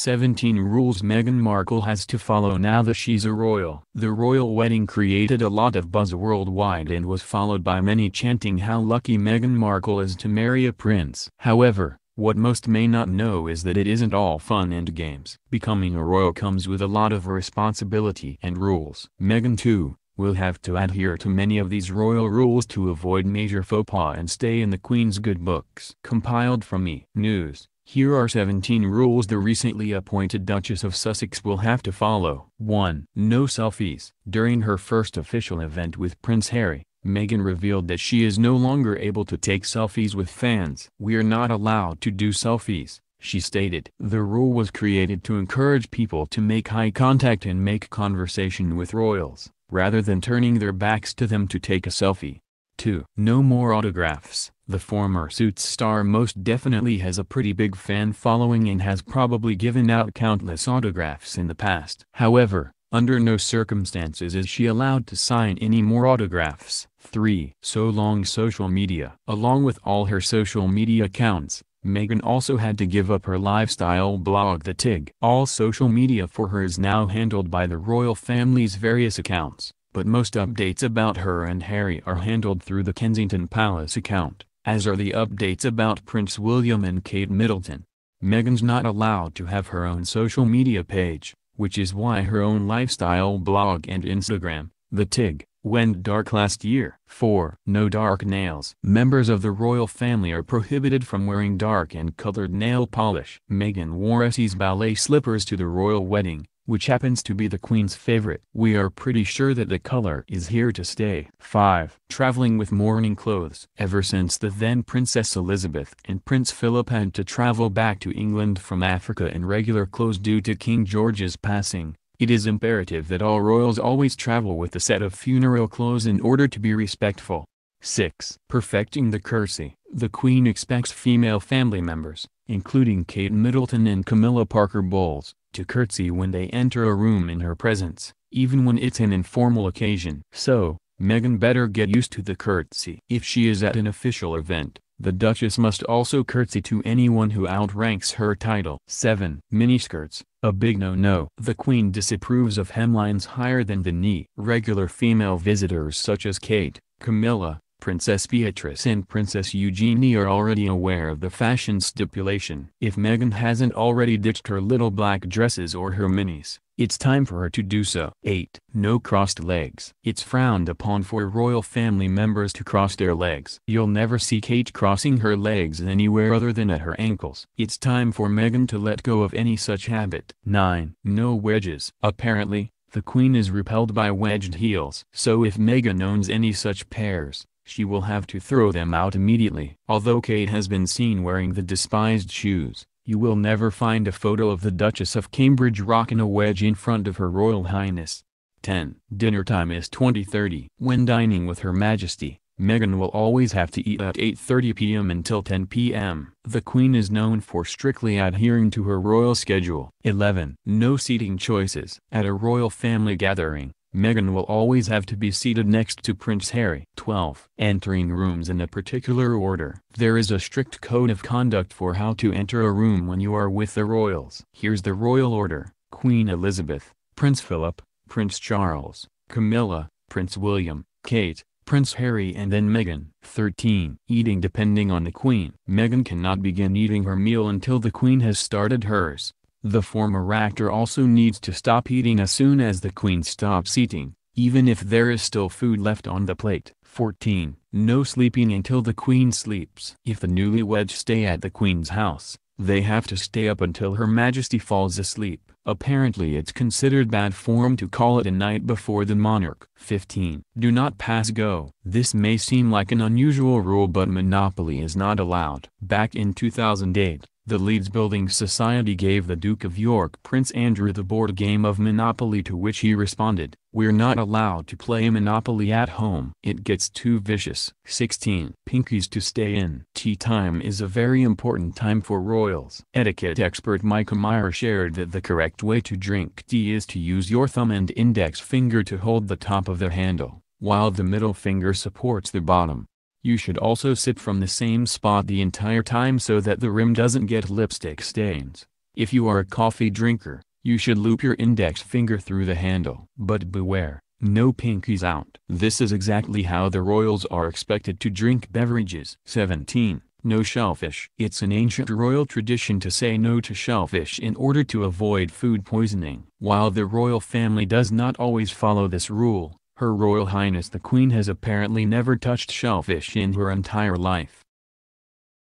17 Rules Meghan Markle has to follow now that she's a royal. The royal wedding created a lot of buzz worldwide and was followed by many chanting how lucky Meghan Markle is to marry a prince. However, what most may not know is that it isn't all fun and games. Becoming a royal comes with a lot of responsibility and rules. Meghan, too, will have to adhere to many of these royal rules to avoid major faux pas and stay in the Queen's good books. Compiled from E! News, here are 17 rules the recently appointed Duchess of Sussex will have to follow. 1. No selfies. During her first official event with Prince Harry, Meghan revealed that she is no longer able to take selfies with fans. "We're not allowed to do selfies," she stated. The rule was created to encourage people to make eye contact and make conversation with royals, rather than turning their backs to them to take a selfie. 2. No more autographs. The former Suits star most definitely has a pretty big fan following and has probably given out countless autographs in the past. However, under no circumstances is she allowed to sign any more autographs. 3. So long social media. Along with all her social media accounts, Meghan also had to give up her lifestyle blog The Tig. All social media for her is now handled by the royal family's various accounts, but most updates about her and Harry are handled through the Kensington Palace account, as are the updates about Prince William and Kate Middleton. Meghan's not allowed to have her own social media page, which is why her own lifestyle blog and Instagram, The Tig, went dark last year. 4. No dark nails. Members of the royal family are prohibited from wearing dark and colored nail polish. Meghan wore Essie's ballet slippers to the royal wedding, which happens to be the Queen's favorite. We are pretty sure that the color is here to stay. 5. Traveling with mourning clothes. Ever since the then Princess Elizabeth and Prince Philip had to travel back to England from Africa in regular clothes due to King George's passing, it is imperative that all royals always travel with a set of funeral clothes in order to be respectful. 6. Perfecting the curtsy. The Queen expects female family members, including Kate Middleton and Camilla Parker Bowles, to curtsy when they enter a room in her presence, even when it's an informal occasion. So, Meghan better get used to the curtsy. If she is at an official event, the Duchess must also curtsy to anyone who outranks her title. 7. Miniskirts, a big no-no. The Queen disapproves of hemlines higher than the knee. Regular female visitors such as Kate, Camilla, Princess Beatrice and Princess Eugenie are already aware of the fashion stipulation. If Meghan hasn't already ditched her little black dresses or her minis, it's time for her to do so. 8. No crossed legs. It's frowned upon for royal family members to cross their legs. You'll never see Kate crossing her legs anywhere other than at her ankles. It's time for Meghan to let go of any such habit. 9. No wedges. Apparently, the Queen is repelled by wedged heels. So if Meghan owns any such pairs, she will have to throw them out immediately. Although Kate has been seen wearing the despised shoes, you will never find a photo of the Duchess of Cambridge rocking a wedge in front of Her Royal Highness. 10. Dinner time is 20:30. When dining with Her Majesty, Meghan will always have to eat at 8:30 p.m. until 10 p.m. The Queen is known for strictly adhering to her royal schedule. 11. No seating choices. At a royal family gathering, Meghan will always have to be seated next to Prince Harry. 12. Entering rooms in a particular order. There is a strict code of conduct for how to enter a room when you are with the royals. Here's the royal order: Queen Elizabeth, Prince Philip, Prince Charles, Camilla, Prince William, Kate, Prince Harry and then Meghan. 13. Eating depending on the Queen. Meghan cannot begin eating her meal until the Queen has started hers. The former actor also needs to stop eating as soon as the Queen stops eating, even if there is still food left on the plate. 14. No sleeping until the Queen sleeps. If the newlyweds stay at the Queen's house, they have to stay up until Her Majesty falls asleep. Apparently it's considered bad form to call it a night before the monarch. 15. Do not pass go. This may seem like an unusual rule, but Monopoly is not allowed. Back in 2008, the Leeds Building Society gave the Duke of York Prince Andrew the board game of Monopoly, to which he responded, "We're not allowed to play Monopoly at home. It gets too vicious." 16. Pinkies to stay in. Tea time is a very important time for royals. Etiquette expert Micah Meyer shared that the correct way to drink tea is to use your thumb and index finger to hold the top of the handle, while the middle finger supports the bottom. You should also sip from the same spot the entire time so that the rim doesn't get lipstick stains. If you are a coffee drinker, you should loop your index finger through the handle. But beware, no pinkies out. This is exactly how the royals are expected to drink beverages. 17. No shellfish. It's an ancient royal tradition to say no to shellfish in order to avoid food poisoning. While the royal family does not always follow this rule, Her Royal Highness the Queen has apparently never touched shellfish in her entire life.